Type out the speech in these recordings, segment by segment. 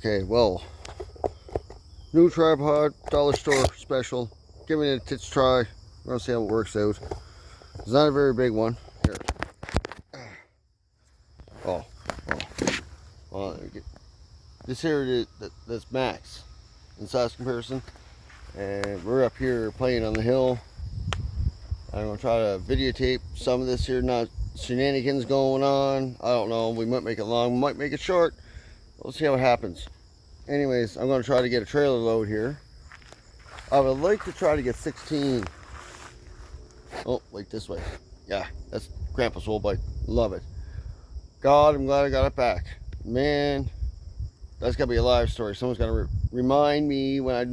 Okay, well, new tripod, dollar store special. Giving it a tits try. We're gonna see how it works out. It's not a very big one. Here. Oh. Well, this here is that's max in size comparison, and we're up here playing on the hill. I'm gonna try to videotape some of this here, not shenanigans going on. I don't know. We might make it long, we might make it short. We'll see how it happens. Anyways, I'm gonna try to get a trailer load here. I would like to try to get 16. Oh, like this way. Yeah, that's Grandpa's old bike. Love it. God, I'm glad I got it back. Man, that's gotta be a live story. Someone's gotta remind me when I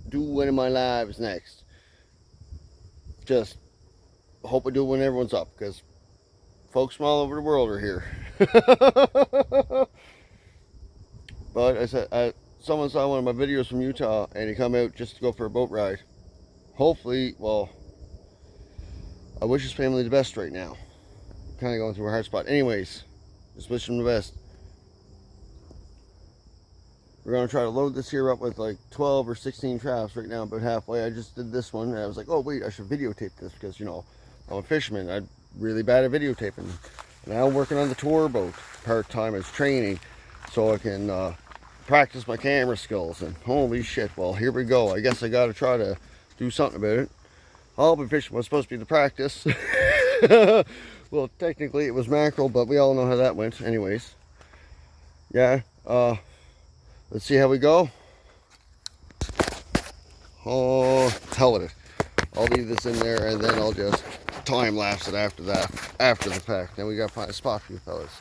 do one of my lives next. Just hope I do it when everyone's up, because folks from all over the world are here. But I said, someone saw one of my videos from Utah and he come out just to go for a boat ride. Hopefully, well, I wish his family the best right now. Kind of going through a hard spot. Anyways, just wish him the best. We're going to try to load this here up with like 12 or 16 traps right now, about halfway. I just did this one and I was like, oh wait, I should videotape this because, you know, I'm a fisherman. I'm really bad at videotaping. Now I'm working on the tour boat part-time as training so I can practice my camera skills. And holy shit, well, here we go. I guess I got to try to do something about it. I'll be fishing was supposed to be the practice. Well, technically it was mackerel, but we all know how that went. Anyways, yeah, let's see how we go. Oh, hell with it. I'll leave this in there and then I'll just time lapse it after that, after the fact. Then we gotta find a spot for you fellas.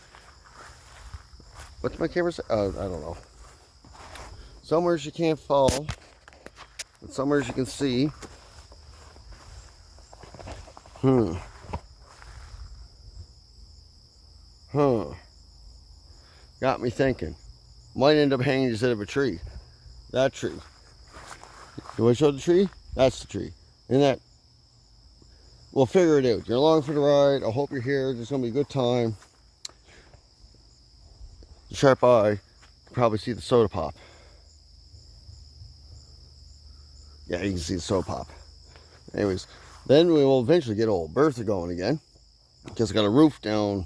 What's my camera say? I don't know. Somewheres you can't fall, but somewheres you can see. Got me thinking. Might end up hanging instead of a tree. That tree. Do I show the tree? That's the tree. And that, we'll figure it out. You're along for the ride. I hope you're here. There's going to be a good time. The sharp eye, you can probably see the soda pop. Yeah, you can see the soda pop. Anyways, then we will eventually get old Bertha going again. Because I got a roof down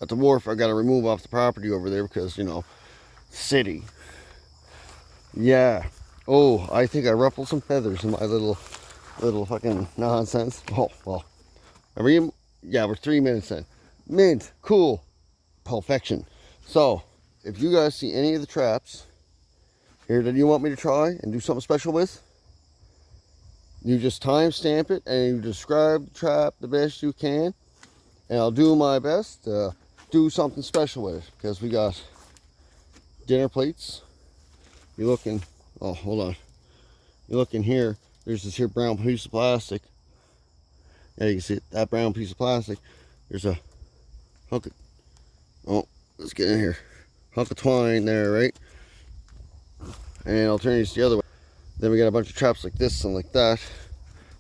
at the wharf. I got to remove off the property over there because, you know, city. Yeah. Oh, I think I ruffled some feathers in my little fucking nonsense. Oh, well. Yeah, we're 3 minutes in. Mint. Cool. Perfection. So, if you guys see any of the traps here that you want me to try and do something special with, you just timestamp it and you describe the trap the best you can. And I'll do my best to do something special with it. Because we got dinner plates. You're looking, oh, hold on. You look in here, there's this here brown piece of plastic. Yeah, you can see it, that brown piece of plastic. There's a hunk of, oh, let's get in here. Hunk of twine there, right? And I'll turn these the other way. Then we got a bunch of traps like this and like that.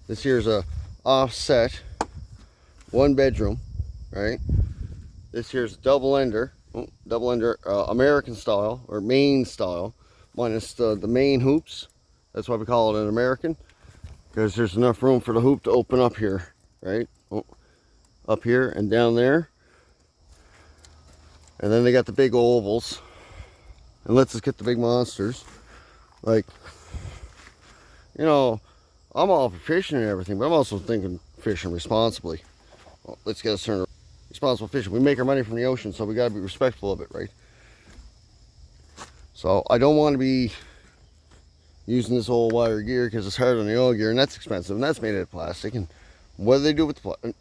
This here's a offset, 1 bedroom, right? This here's a double ender, American style or Maine style, minus the main hoops. That's why we call it an American, because there's enough room for the hoop to open up here, right? Oh, up here and down there. And then they got the big ovals, and let's just get the big monsters. Like, you know, I'm all for fishing and everything, but I'm also thinking fishing responsibly. Well, let's get us turned around. Responsible fishing. We make our money from the ocean, so we got to be respectful of it, right? So I don't want to be using this old wire gear because it's hard on the oil gear, and that's expensive, and that's made out of plastic. And what do they do with the plastic?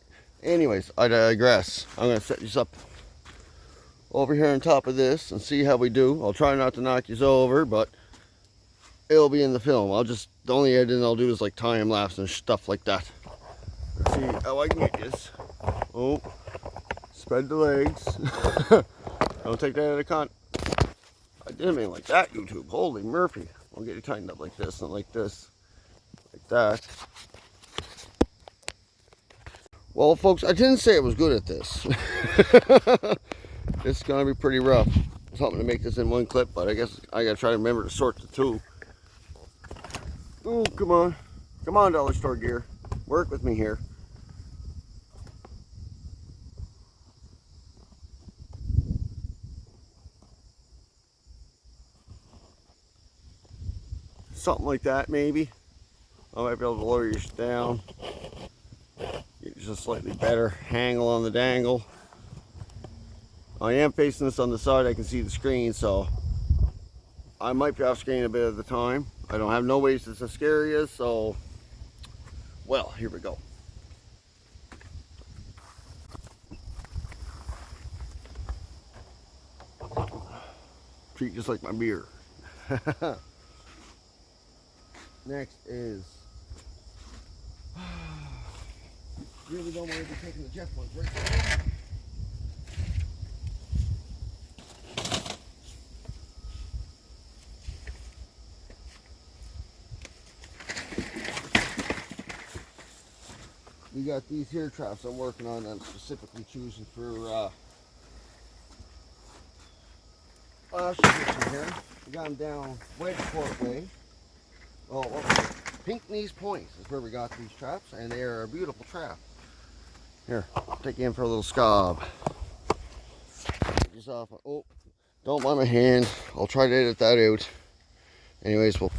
Anyways, I digress. I'm going to set these up over here on top of this and see how we do. I'll try not to knock these over, but it'll be in the film. The only editing I'll do is like time lapse and stuff like that. Let's see how I can get this. Oh, spread the legs. Don't take that out of context. I didn't mean like that, YouTube. Holy Murphy. I'll get it tightened up like this and like this. Like that. Well, folks, I didn't say I was good at this. It's going to be pretty rough. something to make this in one clip, but I guess I gotta try to remember to sort the two. Oh, come on. Come on, dollar store gear. Work with me here. Something like that, maybe. I might be able to lower you down. Get you a slightly better angle on the dangle. I am facing this on the side. I can see the screen, so I might be off screen a bit at the time. I don't have no ways to scare you, so well, here we go. Treat just like my beer. Next is really don't want to be taking the Jeff ones right now. We got these here traps I'm working on. I'm specifically choosing for here. We got them down Wedgeport way. Oh, Pink Knees Point is where we got these traps, and they are a beautiful trap. Here, I'll take you in for a little scob. Just off. Oh, don't mind my hand. I'll try to edit that out. Anyways, we'll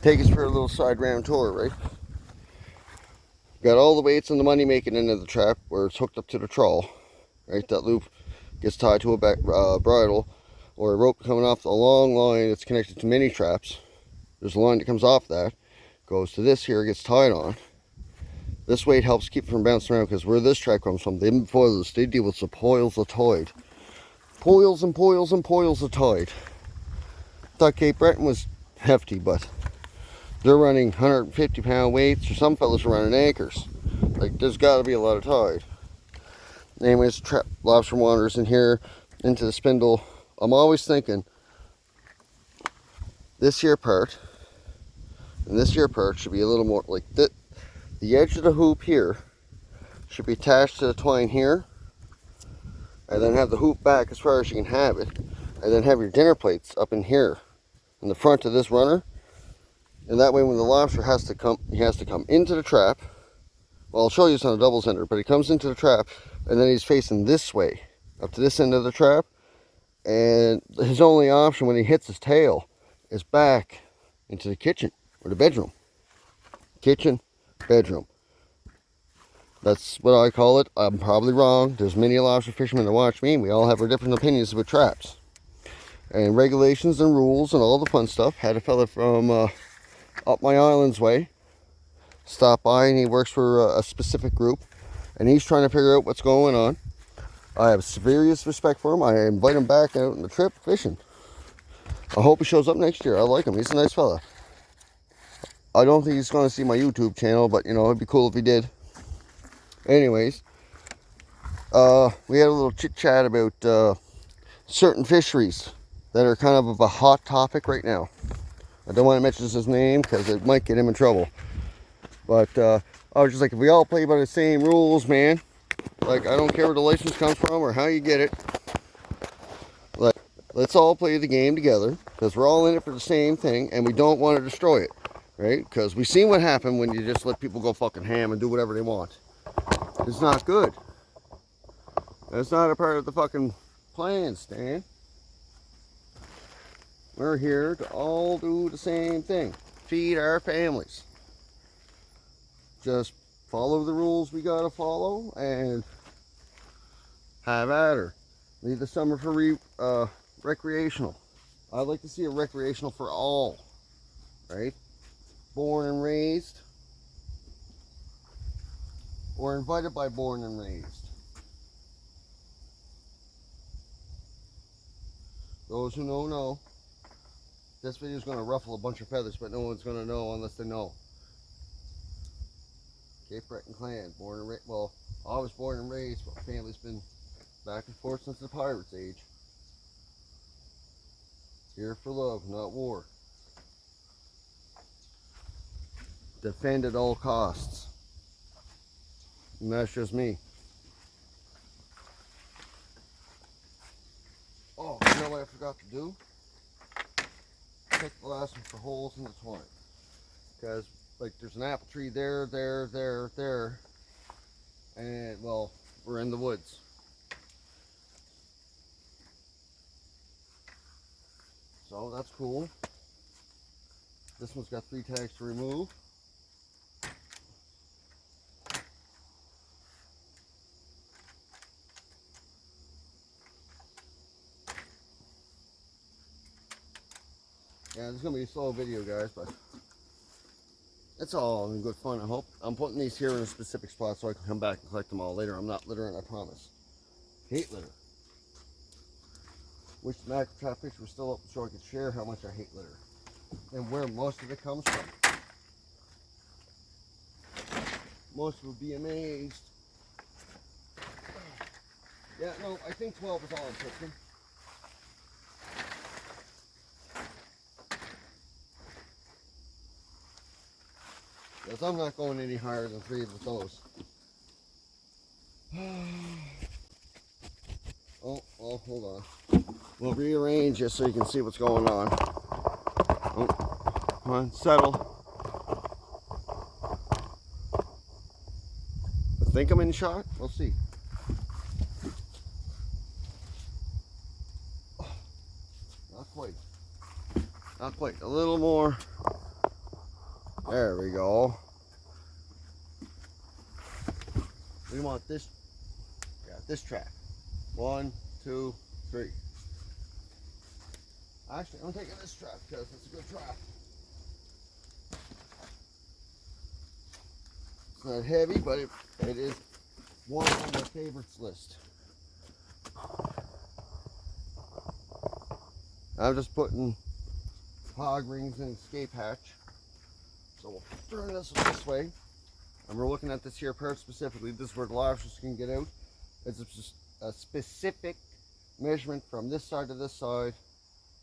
take us for a little side round tour, right? Got all the weights and the money making into the trap where it's hooked up to the trawl, right? That loop gets tied to a back bridle or a rope coming off the long line that's connected to mini traps. There's a line that comes off that, goes to this here, gets tied on. This weight helps keep it from bouncing around, because where this trap comes from, they deal with the poils of tide. Poils and poils and poils of tide. Thought Cape Breton was hefty, but they're running 150-pound weights, or some fellas are running anchors. Like, there's got to be a lot of tide. Anyways, trap lobster wanders in here into the spindle. I'm always thinking this here part and this here part should be a little more like that. The edge of the hoop here should be attached to the twine here, and then have the hoop back as far as you can have it, and then have your dinner plates up in here in the front of this runner. And that way when the lobster has to come, he has to come into the trap. Well, I'll show you this on a double center, but he comes into the trap and then he's facing this way up to this end of the trap, and his only option when he hits his tail is back into the kitchen or the bedroom. Kitchen, bedroom. That's what I call it. I'm probably wrong. There's many lobster fishermen that watch me, and we all have our different opinions about traps and regulations and rules and all the fun stuff. Had a fella from up my island's way stop by, and he works for a specific group, and he's trying to figure out what's going on. I have serious respect for him. I invite him back out on the trip fishing. I hope he shows up next year. I like him. He's a nice fella. I don't think he's going to see my YouTube channel, but you know, it'd be cool if he did. Anyways, we had a little chit chat about certain fisheries that are kind of a hot topic right now. I don't want to mention his name because it might get him in trouble. But I was just like, if we all play by the same rules, man, like, I don't care where the license comes from or how you get it. Like, let's all play the game together, because we're all in it for the same thing, and we don't want to destroy it, right? Because we've seen what happened when you just let people go fucking ham and do whatever they want. It's not good. That's not a part of the fucking plan, Stan. We're here to all do the same thing. Feed our families. Just follow the rules we gotta follow and have at her. Leave the summer for recreational. I'd like to see a recreational for all, right? Born and raised, or invited by born and raised. Those who know, know. This video is going to ruffle a bunch of feathers, but no one's going to know unless they know. Cape Breton clan, born and raised. Well, I was born and raised, but my family's been back and forth since the Pirates' age. Here for love, not war. Defend at all costs. And that's just me. Oh, you know what? forgot to do. Check the last one for holes in the twine. Because, like, there's an apple tree there, and, well, we're in the woods. So, that's cool. This one's got 3 tags to remove. Yeah, this is going to be a slow video, guys, but it's all in good fun, I hope. I'm putting these here in a specific spot so I can come back and collect them all later. I'm not littering, I promise. Hate litter. Wish the macro trap picture was still up so I could share how much I hate litter and where most of it comes from. Most would be amazed. Yeah, no, I think 12 is all I'm picking. Because I'm not going any higher than 3 with those. Oh, hold on. We'll rearrange this so you can see what's going on. Oh, come on, settle. I think I'm in shot. We'll see. Not quite. Not quite. A little more. There we go. We want this. Yeah, this track. 1, 2, 3. Actually, I'm taking this trap because it's a good trap. It's not heavy, but it is one on my favorites list. I'm just putting hog rings in escape hatch. So we'll turn this way. And we're looking at this here part specifically. This is where the lobsters can get out. It's a specific measurement from this side to this side.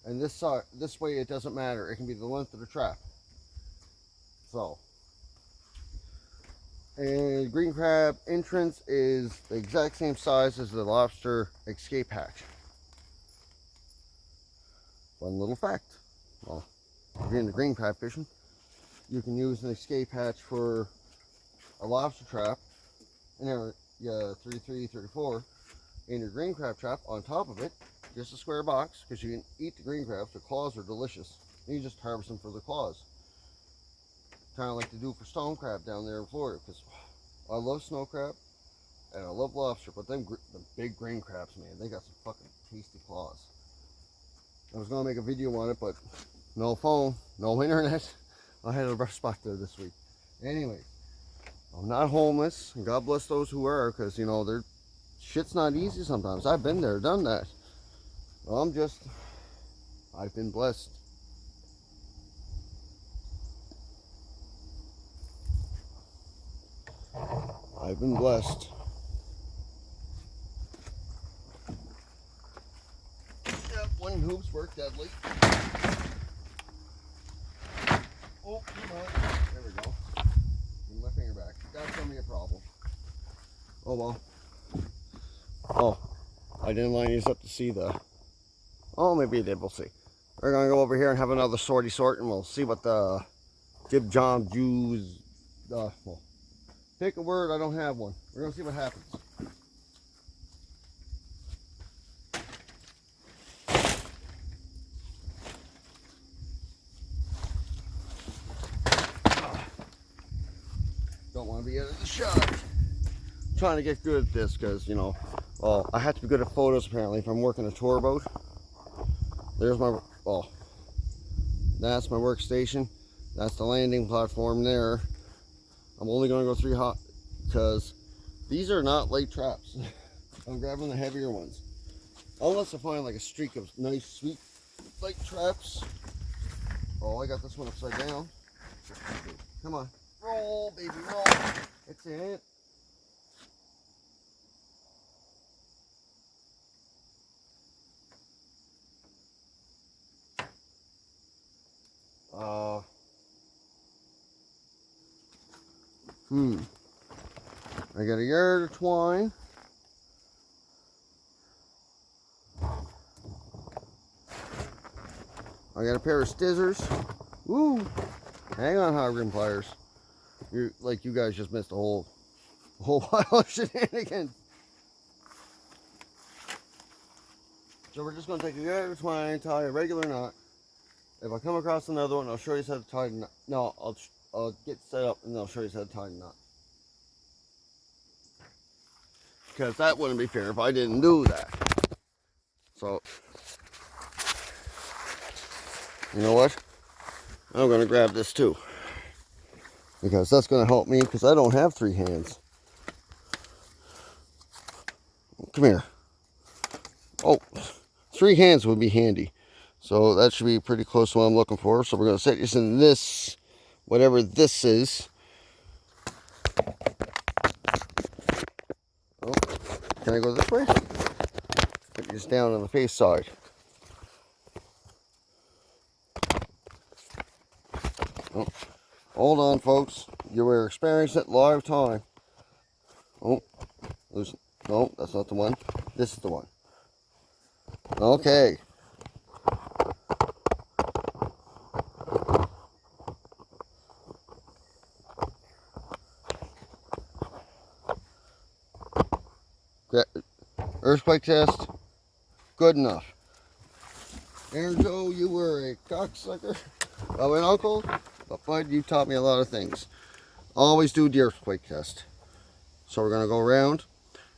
And this side, this way it doesn't matter. It can be the length of the trap. So. And green crab entrance is the exact same size as the lobster escape hatch. Fun little fact. Well, if you're into green crab fishing, you can use an escape hatch for a lobster trap, and there, 33, 34, in your green crab trap. On top of it, just a square box, because you can eat the green crabs. The claws are delicious. And you just harvest them for the claws. Kind of like they do for stone crab down there in Florida, because I love snow crab and I love lobster, but the big green crabs, man, they got some fucking tasty claws. I was gonna make a video on it, but no phone, no internet. I had a rough spot there this week. Anyways, I'm not homeless, and God bless those who are, because, you know, their shit's not easy sometimes. I've been there, done that. I've been blessed. I've been blessed. Yep, one hoops work deadly. Oh, come on. There we go. Give my finger back. That's gonna be a problem. Oh well. Oh, I didn't line these up to see the. Oh, maybe I did. We'll see. We're gonna go over here and have another sortie sort, and we'll see what the Jib Jom Jews. Well, pick a word. I don't have one. We're gonna see what happens. Don't want to be out of the shot. I'm trying to get good at this because, you know, well, I have to be good at photos apparently if I'm working a tour boat. There's my, well, that's my workstation. That's the landing platform there. I'm only going to go 3 hot because these are not light traps. I'm grabbing the heavier ones. Unless I find like a streak of nice, sweet light traps. Oh, I got this one upside down. Come on. Roll, baby, roll. That's it. I got a yard of twine. I got a pair of scissors. Woo! Hang on, hog rim pliers. You guys just missed a whole pile of shenanigans. So we're just gonna take a good twine, tie a regular knot. If I come across another one, I'll show you how to tie the knot. No, I'll get set up and I'll show you how to tie the knot. Because that wouldn't be fair if I didn't do that. So, you know what? I'm gonna grab this too. Because that's gonna help me because I don't have 3 hands. Come here. Oh, 3 hands would be handy. So that should be pretty close to what I'm looking for. So we're going to set this in this, whatever this is. Oh, can I go this way? Put this down on the face side. Oh, hold on, folks. You were experiencing it live time. Oh, no, that's not the one. This is the one. Okay. Earthquake test, good enough. Aaron Joe, you were a cocksucker of an uncle, but bud, you taught me a lot of things. Always do the earthquake test. So we're gonna go around.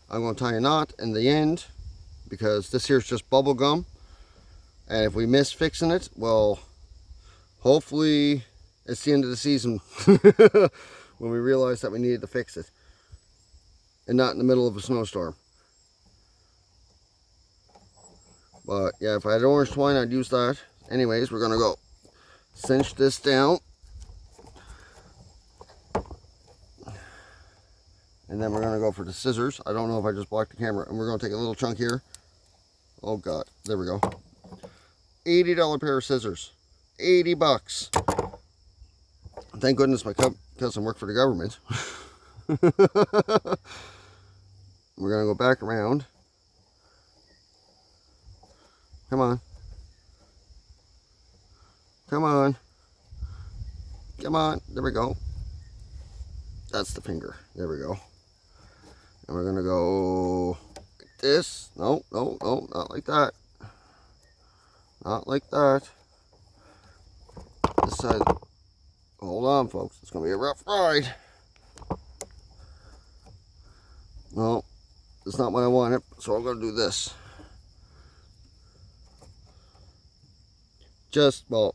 I'm gonna tie a knot in the end because this here's just bubble gum, and if we miss fixing it, well, hopefully it's the end of the season when we realize that we needed to fix it, and not in the middle of a snowstorm. But yeah, if I had orange twine, I'd use that. Anyways, we're gonna go cinch this down. And then we're gonna go for the scissors. I don't know if I just blocked the camera. And we're gonna take a little chunk here. Oh God, there we go. $80 pair of scissors. 80 bucks. Thank goodness my cousin worked for the government. We're gonna go back around. Come on. Come on. Come on. There we go. That's the finger. There we go. And we're going to go like this. No, no, no, not like that. Not like that. This side. Hold on, folks. It's going to be a rough ride. No, it's not what I wanted. So I'm going to do this. Well,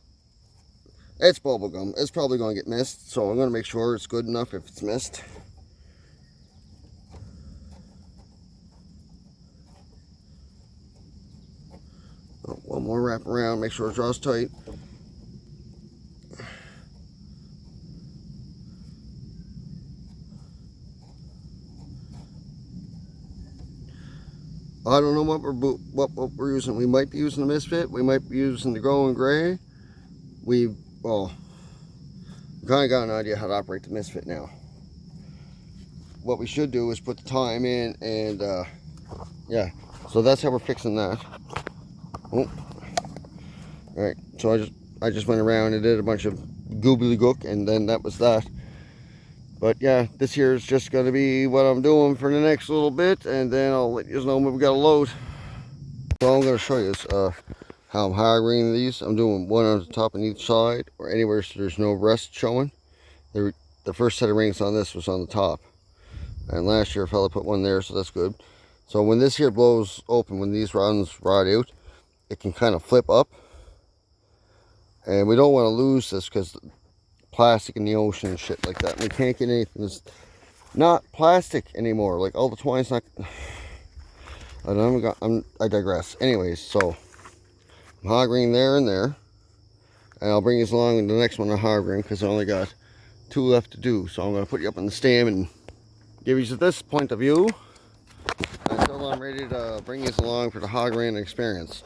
it's bubble gum. It's probably going to get missed, so I'm going to make sure it's good enough if it's missed. Oh, one more wrap around, make sure it draws tight. I don't know what we're using. We might be using the Misfit. We might be using the Growing Gray. We kind of got an idea how to operate the Misfit now. What we should do is put the time in, and yeah. So that's how we're fixing that. Oh. All right. So I just went around and did a bunch of gobbledygook, and then that was that. But yeah, this here is just going to be what I'm doing for the next little bit, and then I'll let you know when we got a load. So all I'm going to show you is how I'm high-grading these. I'm doing one on the top on each side, or anywhere so there's no rest showing. The first set of rings on this was on the top, and last year a fella put one there, so that's good. So when this here blows open, when these rods ride out, it can kind of flip up, and we don't want to lose this because plastic in the ocean and shit like that. We can't get anything that's not plastic anymore. Like all the twine's not. I digress. Anyways, so I'm hog-ring there and there, and I'll bring you along in the next one. I hog-ring because I only got 2 left to do. So I'm going to put you up on the stand and give you this point of view until I'm ready to bring you along for the hog-ring experience,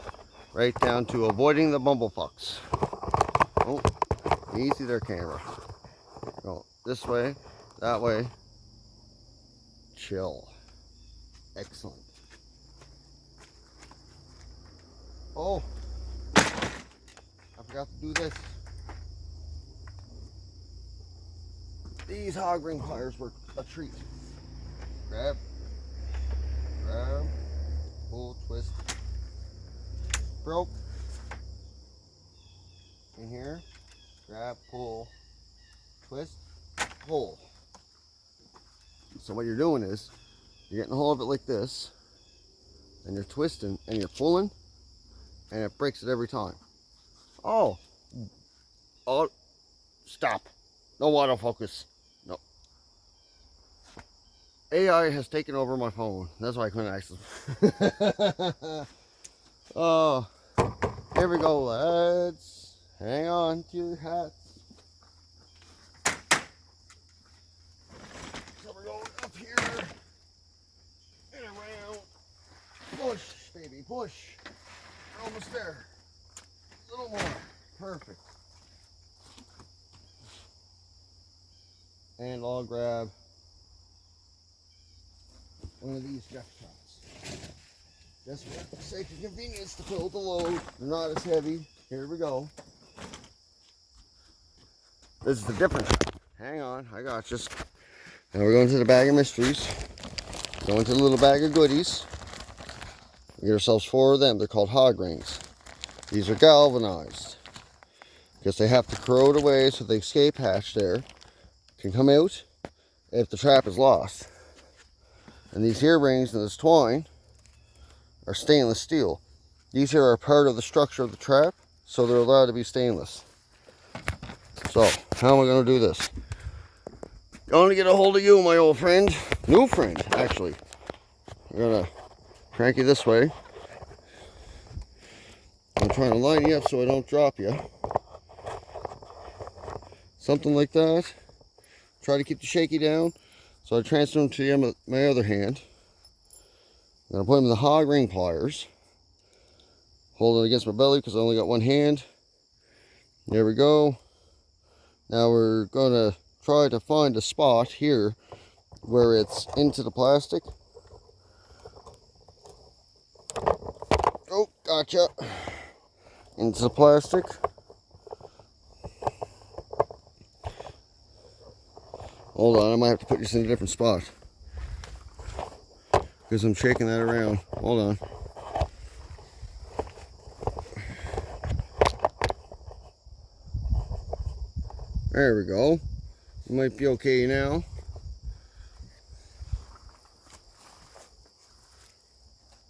right down to avoiding the bumblefucks. Oh. Easy there, camera. Go this way, that way. Chill. Excellent. Oh, I forgot to do this. These hog ring pliers were a treat. Grab, pull, twist. Broke. In here, grab, pull, twist, pull. So what you're doing is, you're getting a hold of it like this, and you're twisting, and you're pulling, and it breaks it every time. Oh, stop. No autofocus. No. AI has taken over my phone. That's why I couldn't access it. Oh, here we go, lads. Hang on to your hats. So we're going up here and around. Push, baby, push. We're almost there. A little more. Perfect. And I'll grab one of these jack traps. Just for the sake of convenience to fill the load. They're not as heavy. Here we go. This is the difference. Hang on, I got you. Now we're going to the bag of mysteries. Going to the little bag of goodies. We get ourselves 4 of them. They're called hog rings. These are galvanized because they have to corrode away so the escape hatch there can come out if the trap is lost. And these here rings and this twine are stainless steel. These here are part of the structure of the trap, so they're allowed to be stainless. So, how am I going to do this? Going to get a hold of you, my old friend. New friend, actually. I'm going to crank you this way. I'm trying to line you up so I don't drop you. Something like that. Try to keep the shaky down. So I transfer them to my other hand. I'm going to put them in the hog ring pliers. Hold it against my belly because I only got one hand. There we go. Now we're going to try to find a spot here where it's into the plastic. Oh, gotcha. Into the plastic. Hold on, I might have to put this in a different spot because I'm shaking that around. Hold on. There we go. It might be okay now.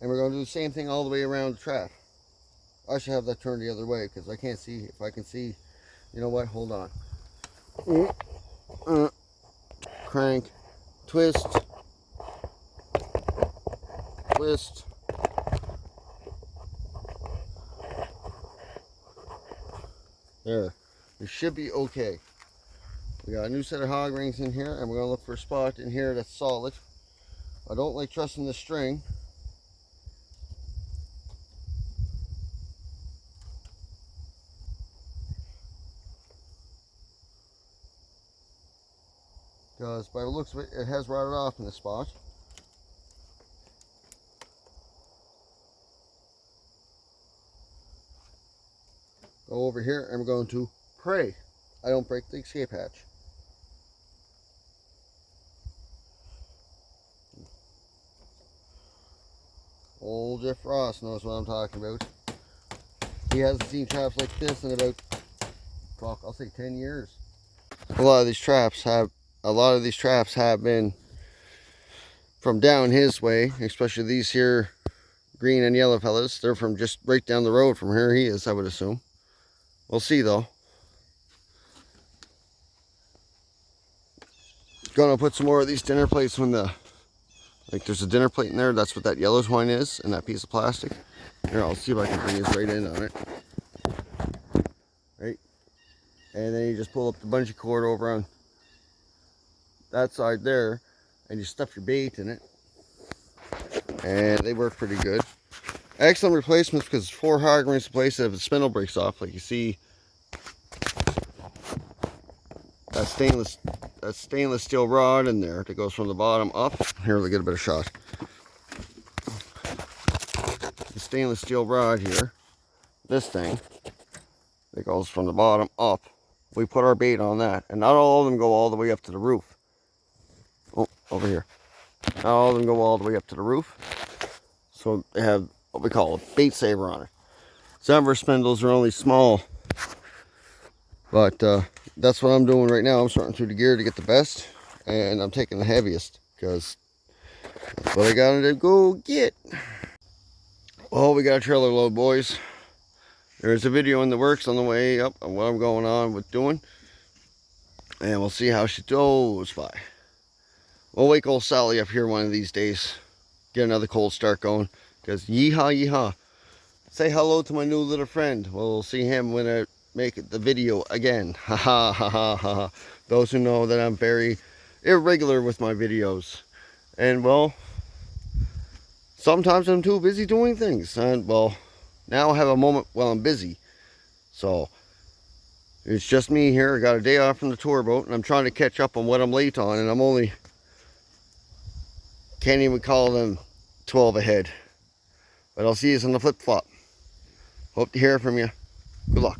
And we're going to do the same thing all the way around the trap. I should have that turned the other way because I can't see. If I can see, you know what? Hold on. Crank, twist, twist. There. We should be okay. We got a new set of hog rings in here, and we're going to look for a spot in here that's solid. I don't like trusting the string. Because by the looks of it, it has rotted off in this spot. Go over here and we're going to pray I don't break the escape hatch. Old Jeff Ross knows what I'm talking about. He hasn't seen traps like this in about, I'll say 10 years. A lot of these traps have been from down his way, especially these here green and yellow fellas. They're from just right down the road from where he is, I would assume. We'll see though. Gonna put some more of these dinner plates when there's a dinner plate in there. That's what that yellow twine is, and that piece of plastic. Here, I'll see if I can bring this right in on it. Right, and then you just pull up the bungee cord over on that side there, and you stuff your bait in it, and they work pretty good. Excellent replacements because it's 4 hog rings to place it if the spindle breaks off. Like you see, that stainless steel rod in there that goes from the bottom up. Here, we'll get a better shot. The stainless steel rod here, this thing, that goes from the bottom up. We put our bait on that, and not all of them go all the way up to the roof. Oh, over here. Not all of them go all the way up to the roof. So they have what we call a bait saver on it. Some of our spindles are only small, but that's what I'm doing right now. I'm sorting through the gear to get the best, and I'm taking the heaviest because that's what I gotta go get. Well, we got a trailer load, boys. There's a video in the works on the way up on what I'm going on with doing, and we'll see how she goes by. We'll wake old Sally up here one of these days, get another cold start going, because yeehaw, yeehaw. Say hello to my new little friend. We'll see him when I make the video again. Ha ha ha ha ha. Those who know that I'm very irregular with my videos. And well, sometimes I'm too busy doing things. And well, now I have a moment while I'm busy. So, it's just me here. I got a day off from the tour boat, and I'm trying to catch up on what I'm late on. And I'm only, can't even call them 12 ahead. But I'll see you on the flip-flop. Hope to hear from you. Good luck.